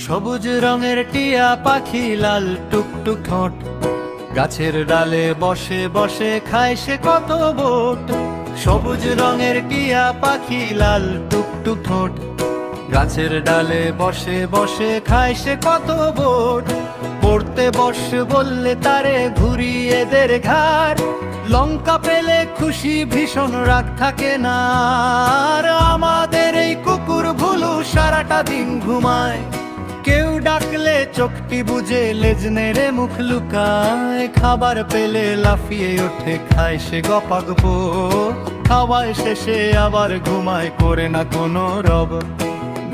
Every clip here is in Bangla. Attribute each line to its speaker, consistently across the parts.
Speaker 1: সবুজ রঙের টিয়া পাখি, লাল টুকটুক ঠোঁট, গাছের ডালে বসে বসে খায় সে কত বোট। সবুজ রঙের টিয়া পাখি, লাল টুকটুক ঠোঁট, গাছের ডালে বসে বসে খায় সে কত বোট। পড়তে বস বললে তারে ঘুরিয়ে দের ঘাড়, লঙ্কা পেলে খুশি ভীষণ রাগ থাকে না। আর আমাদের এই কুকুর ভুলু সারাটা দিন ঘুমায়, কেউ ডাকলে চোখটি বুঝে লেজ নেড়ে মুখ লুকায়। খাবার পেলে লাফিয়ে ওঠে, খায় সে গপাগপো, খাওয়ায় শেষে আবার ঘুমায়, করে না কোনো রব।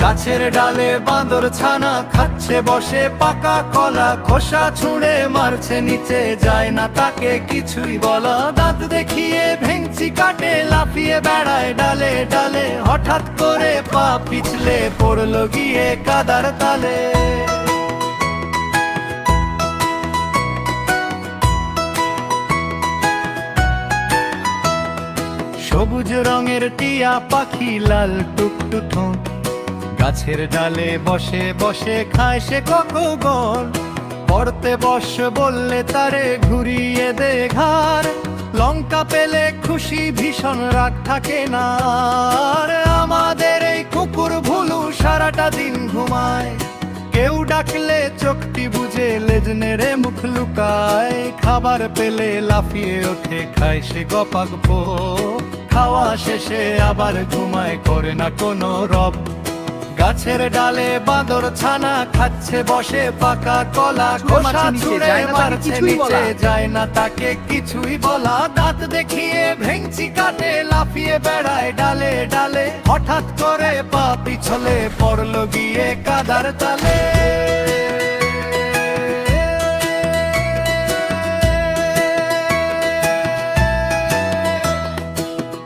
Speaker 1: গাছের ডালে বাঁদর ছানা খাচ্ছে বসে পাকা কলা, খোসা ছুঁড়ে মারছে নিচে, যায় না তাকে কিছুই বলা। দাঁত দেখিয়ে ভেঙচি কাটে, লাফিয়ে বেড়ায় ডালে ডালে, হঠাৎ করে পা পিছলে পড়লো গিয়ে কাদার তালে। সবুজ রঙের টিয়া পাখি, লাল টুকটুক ঠোঁট, গাছের ডালে বসে বসে খায় সে কখন। পড়তে বস বললে তারে ঘুরিয়ে দে ঘাড়, লঙ্কা পেলে খুশি ভীষণ রাগ থাকে না। আর আমাদের এই কুকুর ভুলু সারাটা দিন ঘুমায়, কেউ ডাকলে চোখটি বুঝে লেজ নেড়ে মুখ লুকায়। খাবার পেলে লাফিয়ে ওঠে, খায় সে গপাগপো, খাওয়া শেষে আবার ঘুমায়, করে না কোনো রব। গাছের ডালে বাঁদর ছানা খাচ্ছে বসে পাকা কলা, খোসা ছুঁড়ে মারছে নিচে, যায় না তাকে কিছুই বলা। দাঁত দেখিয়ে ভেঙচি কাটে, লাফিয়ে বেড়ায় ডালে ডালে, হঠাৎ করে পা পিছলে পড়লো গিয়ে কাদার তালে।